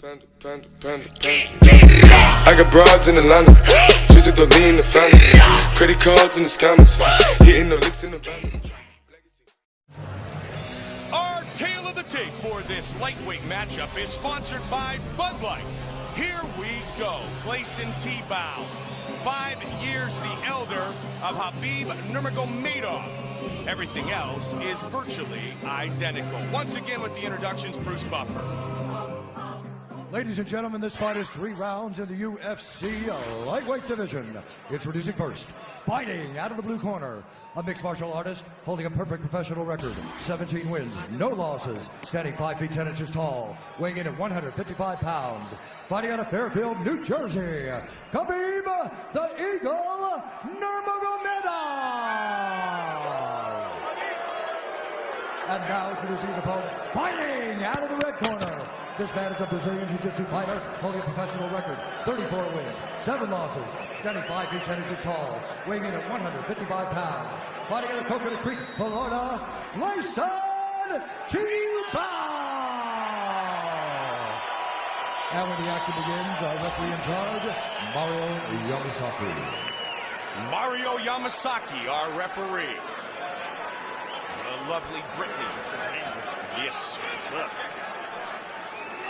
I got broads in Atlanta, just to lean the family. Credit cards in the scammers, hitting the licks in the van. Our tale of the tape for this lightweight matchup is sponsored by Bud Light. Here we go. Gleison Tibau, 5 years the elder of Khabib Nurmagomedov. Everything else is virtually identical. Once again with the introductions, Bruce Buffer. Ladies and gentlemen, this fight is 3 rounds in the UFC lightweight division. Introducing first, fighting out of the blue corner, a mixed martial artist holding a perfect professional record, 17 wins, no losses, standing 5 feet 10 inches tall, weighing in at 155 pounds, fighting out of Fairfield, New Jersey, Khabib the Eagle Nurmagomeda. And now introducing his opponent, fighting out of the red corner. This man is a Brazilian Jiu-Jitsu fighter holding a professional record, 34 wins, 7 losses, standing 5 feet 10 inches tall, weighing in at 155 pounds, fighting out of Coconut Creek, Florida, Gleison Tibau. And when the action begins, our referee in charge, Mario Yamasaki. Mario Yamasaki, our referee. The lovely Brittany. Yes, sir.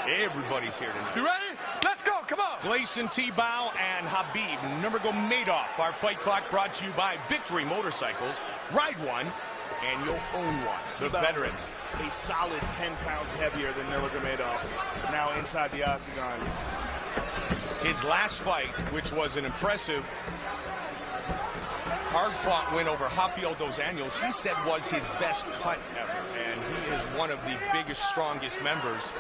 Everybody's here tonight. You ready? Let's go, come on! Gleison Tibau and Khabib Nurmagomedov. Our fight clock brought to you by Victory Motorcycles. Ride one, and you'll own one. The veterans. A solid 10 pounds heavier than Nurmagomedov, now inside the octagon. His last fight, which was an impressive, hard-fought win over Rafael dos Anjos, he said was his best cut ever. And he is one of the biggest, strongest members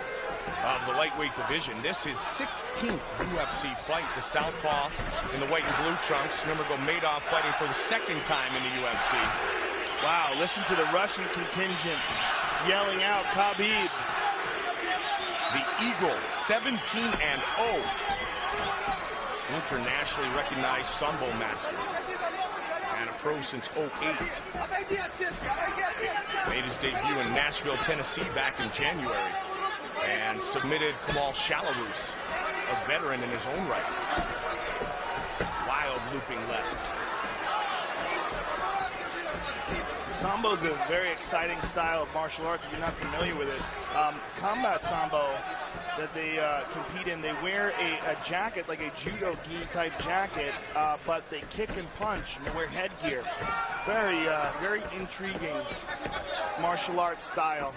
of the lightweight division. This is 16th UFC fight. The southpaw in the white and blue trunks. Nurmagomedov fighting for the 2nd time in the UFC. Wow, listen to the Russian contingent yelling out Khabib. The Eagle, 17-0. Internationally recognized Sambo master. And a pro since 08. Made his debut in Nashville, Tennessee back in January. And submitted Kamal Shalarus, a veteran in his own right. Wild looping left. Sambo's a very exciting style of martial arts if you're not familiar with it. Combat Sambo that they compete in, they wear a jacket, like a judo gi type jacket, but they kick and punch and they wear headgear. Very intriguing martial arts style.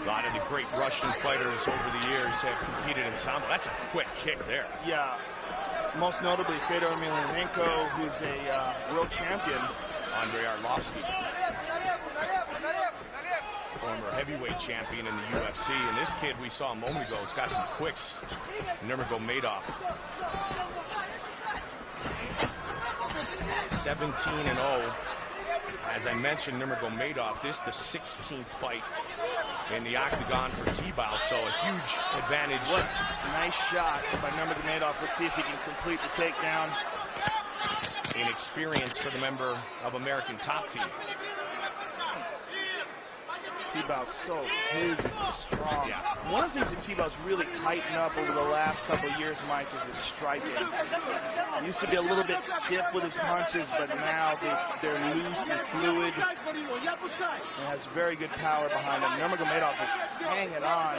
A lot of the great Russian fighters over the years have competed in Sambo. That's a quick kick there. Yeah, most notably Fedor Emelianenko, who's a world champion. Andrei Arlovsky, former heavyweight champion in the UFC. And this kid we saw a moment ago, it's got some quicks. Nurmagomedov. 17-0. As I mentioned, Nurmagomedov, this is the 16th fight in the octagon for Tibau, so a huge advantage. What nice shot by Nurmagomedov. Let's see if he can complete the takedown. Inexperience for the member of American Top Team. Tibau's so physically strong. Yeah. One of the things that Tibau's really tightened up over the last couple of years, Mike, is his striking. He used to be a little bit stiff with his punches, but now they're loose and fluid. He has very good power behind him. Nurmagomedov is hanging on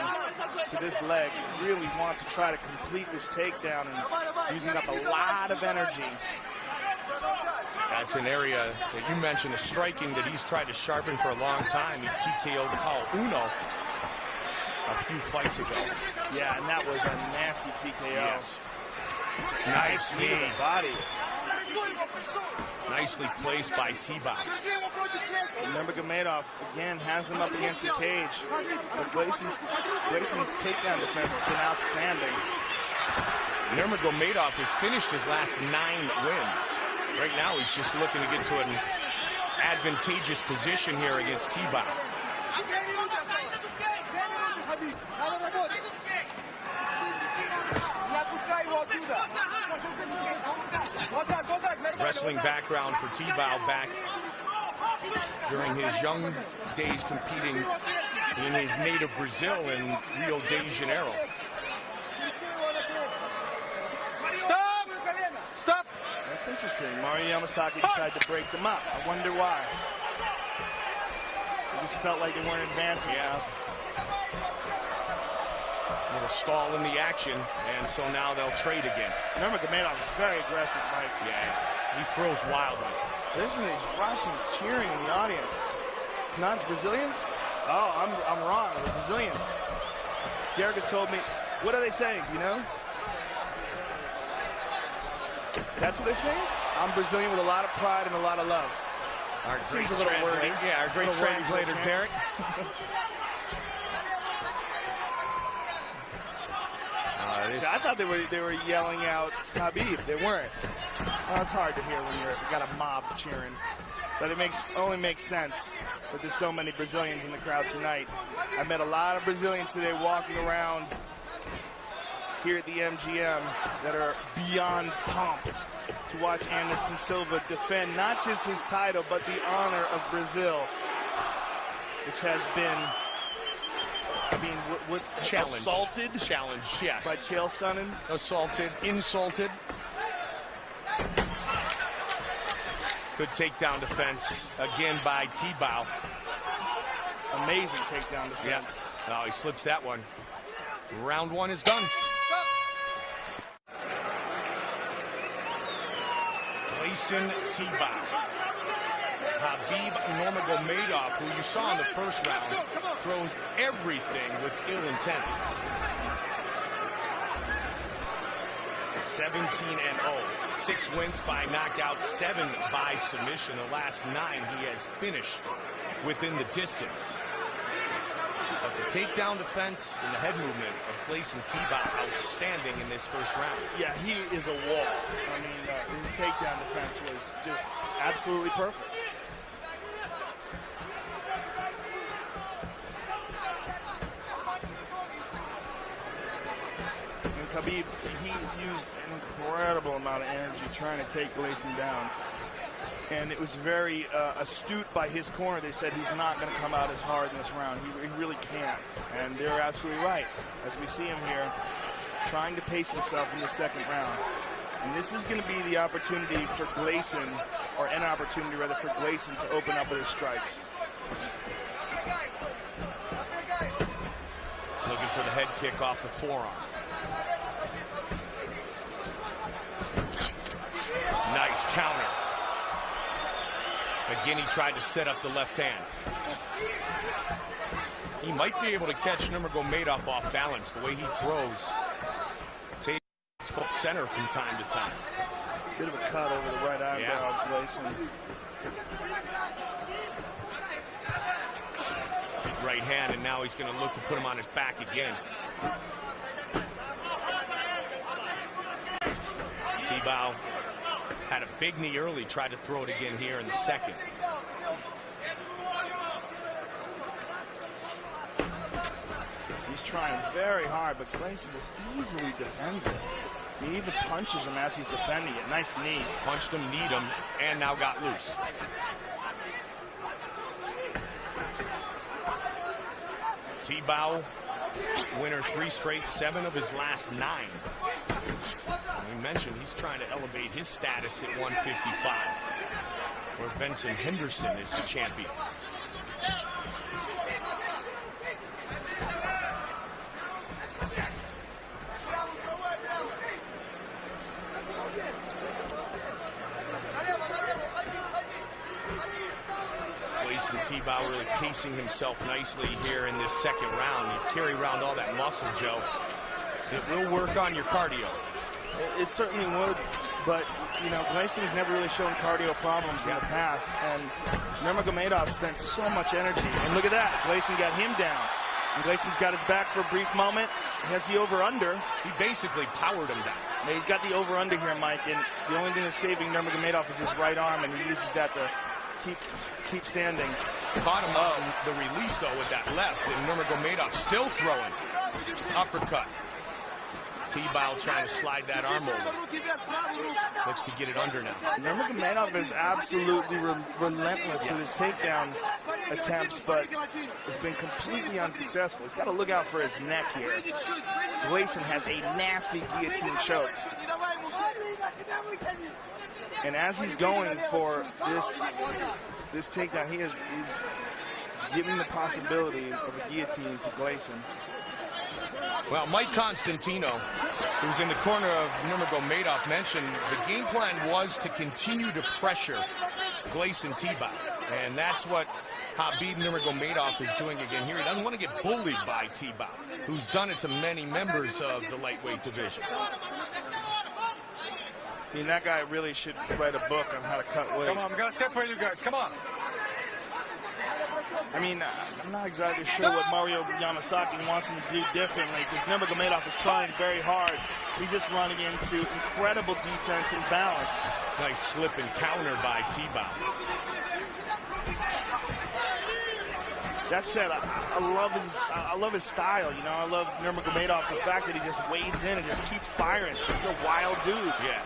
to this leg. Really wants to try to complete this takedown and using up a lot of energy. That's an area that you mentioned, the striking that he's tried to sharpen for a long time. He TKO'd Paul Uno a few fights ago. Yeah, and that was a nasty TKO. Yes. Nice knee. Body. Nicely placed by Tibau. Nurmagomedov again has him up against the cage. But Gleison's takedown defense has been outstanding. Nurmagomedov has finished his last 9 wins. Right now, he's just looking to get to an advantageous position here against Tibau. Wrestling background for Tibau, back during his young days competing in his native Brazil in Rio de Janeiro. Stop! Stop! That's interesting. Mario Yamasaki decided to break them up. I wonder why. It just felt like they weren't advancing enough. A little stall in the action, and so now they'll trade again. Nurmagomedov is very aggressive, Mike. Yeah, he throws wildly. Listen to these Russians cheering in the audience. Not Brazilians? Oh, I'm wrong. They're Brazilians. Derek has told me. What are they saying? You know? That's what they're saying? I'm Brazilian with a lot of pride and a lot of love. Our great Seems a little wordy. Yeah, our great translator, Derek. See, I thought they were yelling out Khabib. They weren't. Well, it's hard to hear when you got a mob cheering. But it only makes sense that there's so many Brazilians in the crowd tonight. I met a lot of Brazilians today walking around here at the MGM that are beyond pumped to watch Anderson Silva defend not just his title, but the honor of Brazil, which has been challenged. Assaulted? Challenged, yes. By Chael Sonnen? Assaulted, insulted. Good takedown defense again by Tibau. Amazing takedown defense. Yeah. Oh, he slips that one. Round one is done. Gleison Tibau. Khabib Nurmagomedov, who you saw in the first round, throws everything with ill intent. 17-0. 6 wins by knockout, 7 by submission. The last 9 he has finished within the distance. But the takedown defense and the head movement of Gleison Tibau outstanding in this first round. Yeah, he is a wall. I mean, his takedown defense was just absolutely perfect. And Khabib, he used an incredible amount of energy trying to take Gleison down. And it was very astute by his corner. They said he's not going to come out as hard in this round. He really can't. And they're absolutely right. As we see him here, trying to pace himself in the second round. And this is going to be the opportunity for Gleison, or an opportunity rather for Gleison to open up with his strikes. Looking for the head kick off the forearm. Nice counter. Again, he tried to set up the left hand. He might be able to catch Nurmagomedov off balance. The way he throws, takes full center from time to time. Bit of a cut over the right eyebrow of Gleison. Right hand, and now he's going to look to put him on his back again. Tibau had a big knee early, tried to throw it again here in the second. He's trying very hard, but Gleison just easily defends it. He even punches him as he's defending it. Nice knee. Punched him, kneed him, and now got loose. Tibau, winner 3 straight, 7 of his last 9. We mentioned he's trying to elevate his status at 155, where Benson Henderson is the champion. Gleison Tibau really pacing himself nicely here in this second round. You carry around all that muscle, Joe. It will work on your cardio. It certainly would, but, you know, Gleison has never really shown cardio problems in the past, and Nurmagomedov spent so much energy. And look at that, Gleison got him down. And Gleison's got his back for a brief moment. He has the over-under. He basically powered him down. Yeah, he's got the over-under here, Mike, and the only thing that's saving Nurmagomedov is his right arm, and he uses that to keep standing. Caught him on the release, though, with that left, and Nurmagomedov still throwing. Uppercut. T-Bow trying to slide that arm over. Looks to get it under now. Nurmagomedov is absolutely relentless with his takedown attempts, but has been completely unsuccessful. He's got to look out for his neck here. Gleison has a nasty guillotine choke. And as he's going for this takedown, he's giving the possibility of a guillotine to Gleison. Well, Mike Constantino, who's in the corner of Nurmagomedov, mentioned the game plan was to continue to pressure Gleison T-Bow. And that's what Khabib Nurmagomedov is doing again here. He doesn't want to get bullied by T-Bow, who's done it to many members of the lightweight division. I mean, that guy really should write a book on how to cut weight. Come on, we gotta separate you guys. Come on. I mean, I'm not exactly sure what Mario Yamasaki wants him to do differently, because Nurmagomedov is trying very hard. He's just running into incredible defense and balance. Nice slip and counter by T-Bow. That said, I love his style. You know, I love Nurmagomedov, the fact that he just wades in and just keeps firing. He's a wild dude. Yeah.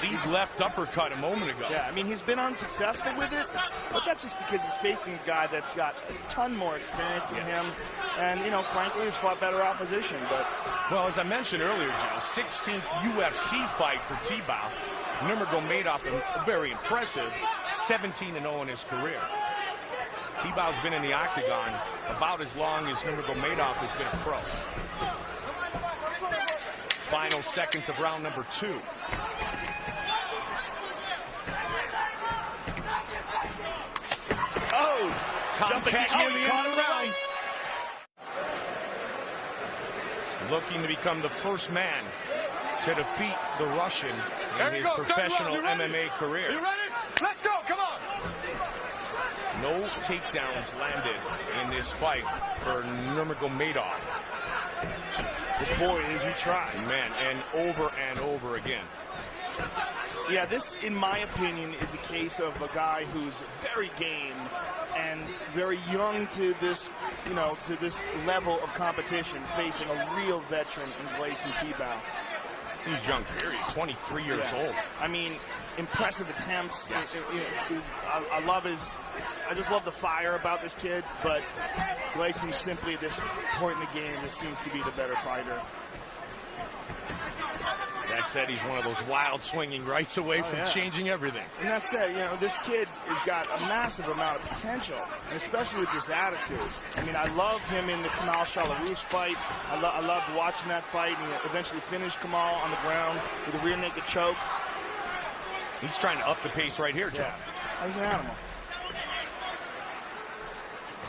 Lead left uppercut a moment ago. Yeah, I mean, he's been unsuccessful with it, but that's just because he's facing a guy that's got a ton more experience than him, and, you know, frankly, has fought better opposition. But well, as I mentioned earlier, Joe, 16th UFC fight for T-Bow. Nurmagomedov, very impressive, 17-0 in his career. T-Bow's been in the octagon about as long as Nurmagomedov has been a pro. Final seconds of round number 2. oh, Contact in the end of the round. Looking to become the first man to defeat the Russian in his professional MMA career. You ready? Let's go, come on. No takedowns landed in this fight for Nurmagomedov. But boy, is he trying. Man, and over again. Yeah, this, in my opinion, is a case of a guy who's very game and very young to this, you know, to this level of competition, facing a real veteran in Gleison T-Bow. He's young, period. 23 years old. I mean, impressive attempts. Yes. I just love the fire about this kid, but Gleison simply at this point in the game just seems to be the better fighter. That said, he's one of those wild swinging rights away from changing everything. And that said, you know, this kid has got a massive amount of potential, and especially with this attitude. I mean, I loved him in the Kamal Shalarouche fight. I loved watching that fight, and he eventually finished Kamal on the ground with a rear naked choke. He's trying to up the pace right here, John. Yeah. He's an animal.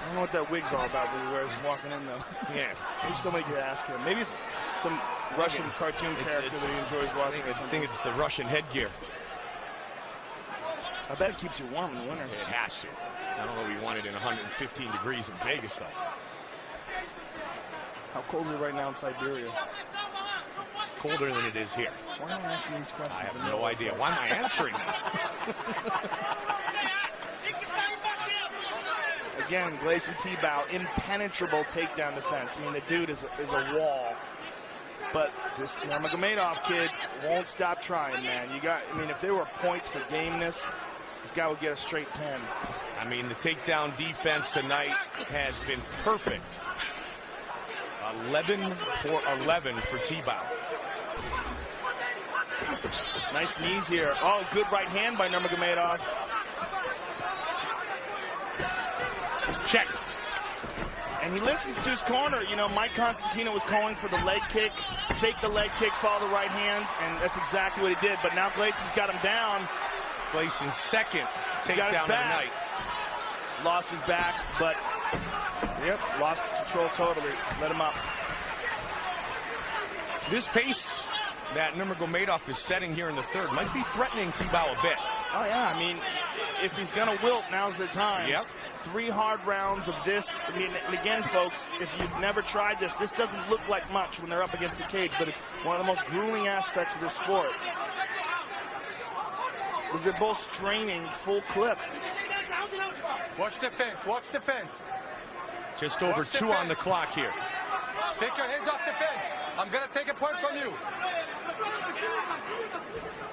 I don't know what that wig's all about that he wears walking in, though. Yeah. Maybe somebody could ask him. Maybe it's some Russian cartoon character that he enjoys watching. I think it's the Russian headgear. I bet it keeps you warm in the winter. It has to. I don't know if you want it in 115 degrees in Vegas, though. How cold is it right now in Siberia? Colder than it is here. Why am I asking these questions? I have no idea. Why am I answering them? Again, Gleison T-Bow, impenetrable takedown defense. I mean, the dude is a wall. But this Nurmagomedov kid won't stop trying, man. I mean, if there were points for gameness, this guy would get a straight 10. I mean, the takedown defense tonight has been perfect. 11 for 11 for T-Bow. Nice knees here. Oh, good right hand by Nurmagomedov. Checked. And he listens to his corner. You know, Mike Constantino was calling for the leg kick, fake the leg kick, follow the right hand, and that's exactly what he did. But now Gleison's got him down. Gleison's second takedown of the night. Lost his back, but, yep, lost control totally. Let him up. This pace that Nurmagomedov is setting here in the third might be threatening T-Bow a bit. Oh, yeah, I mean, if he's going to wilt, now's the time. Yep. 3 hard rounds of this. I mean, and again, folks, if you've never tried this doesn't look like much when they're up against the cage, but it's one of the most grueling aspects of this sport. Because they're both straining full clip. Watch the fence, watch the fence. Just over 2 on the clock here. Take your hands off the fence. I'm going to take a point from you.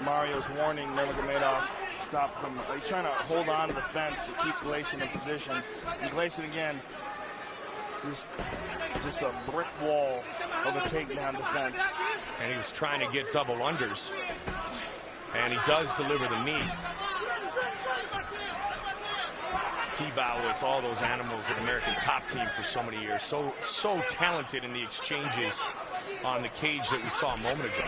Mario's warning Nurmagomedov stop from. He's trying to hold on to the fence to keep Gleason in position. And Gleason again, just a brick wall of a takedown defense. And he was trying to get double unders. And he does deliver the knee. T-Bow with all those animals of the American top team for so many years. So talented in the exchanges on the cage that we saw a moment ago.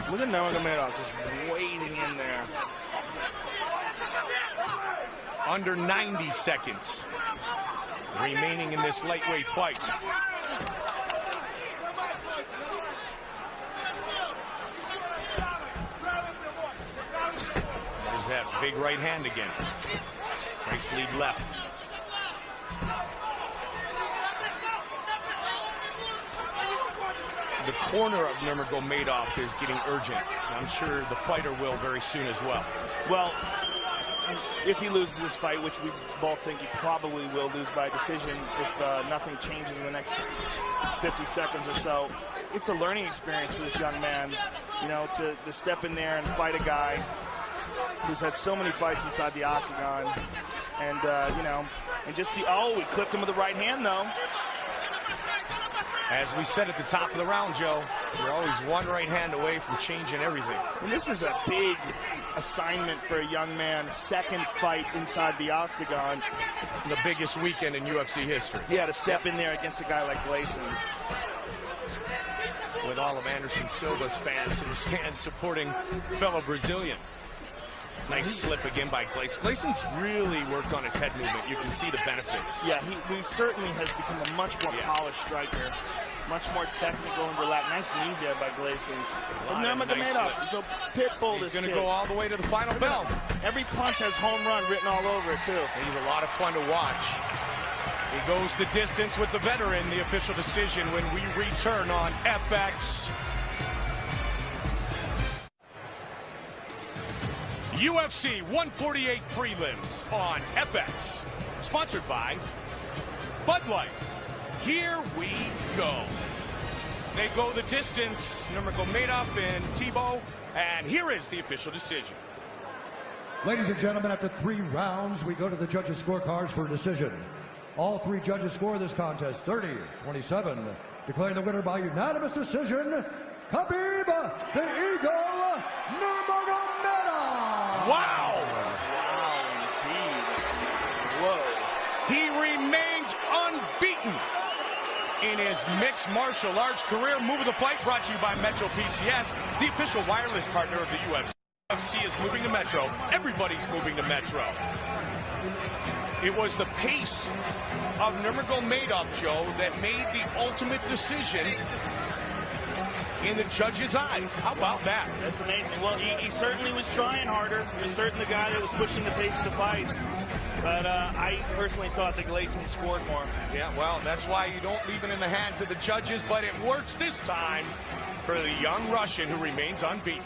Look at Nurmagomedov just waiting in there. Under 90 seconds remaining in this lightweight fight. There's that big right hand again. Nice lead left. The corner of Nurmagomedov is getting urgent. I'm sure the fighter will very soon as well. Well, if he loses this fight, which we both think he probably will lose by decision if nothing changes in the next 50 seconds or so, it's a learning experience for this young man, you know, to step in there and fight a guy who's had so many fights inside the octagon, and you know, and just see. Oh, we clipped him with the right hand, though. As we said at the top of the round, Joe, you're always one right hand away from changing everything. And this is a big assignment for a young man. Second fight inside the octagon. The biggest weekend in UFC history. Yeah, to step in there against a guy like Gleason. With all of Anderson Silva's fans in the stands supporting fellow Brazilian. Nice slip again by Gleason. Gleason's really worked on his head movement. You can see the benefits. Yeah, he certainly has become a much more polished striker. Much more technical and relaxed. Nice knee there by Gleason. Nurmagomedov, so pit bull this kid. He's going to go all the way to the final bell. Every punch has home run written all over it, too. He's a lot of fun to watch. He goes the distance with the veteran. The official decision when we return on FX. UFC 148 prelims on FX. Sponsored by Bud Light. Here we go. They go the distance, Nurmagomedov and Tebow, and here is the official decision. Ladies and gentlemen, after 3 rounds, we go to the judges' scorecards for a decision. All 3 judges score this contest 30-27, declaring the winner by unanimous decision, Khabib the Eagle Nurmagomeda. Wow! Wow, indeed. Whoa. He remains unbeaten in his mixed martial arts career. Move of the fight brought to you by Metro PCS, the official wireless partner of the UFC. UFC is moving to Metro. Everybody's moving to Metro. It was the pace of Nurmagomedov, Joe, that made the ultimate decision in the judge's eyes. How about that? That's amazing. Well, he certainly was trying harder. He was certainly the guy that was pushing the pace of the fight. But I personally thought that Gleason scored more. Yeah, well, that's why you don't leave it in the hands of the judges, but it works this time for the young Russian who remains unbeaten.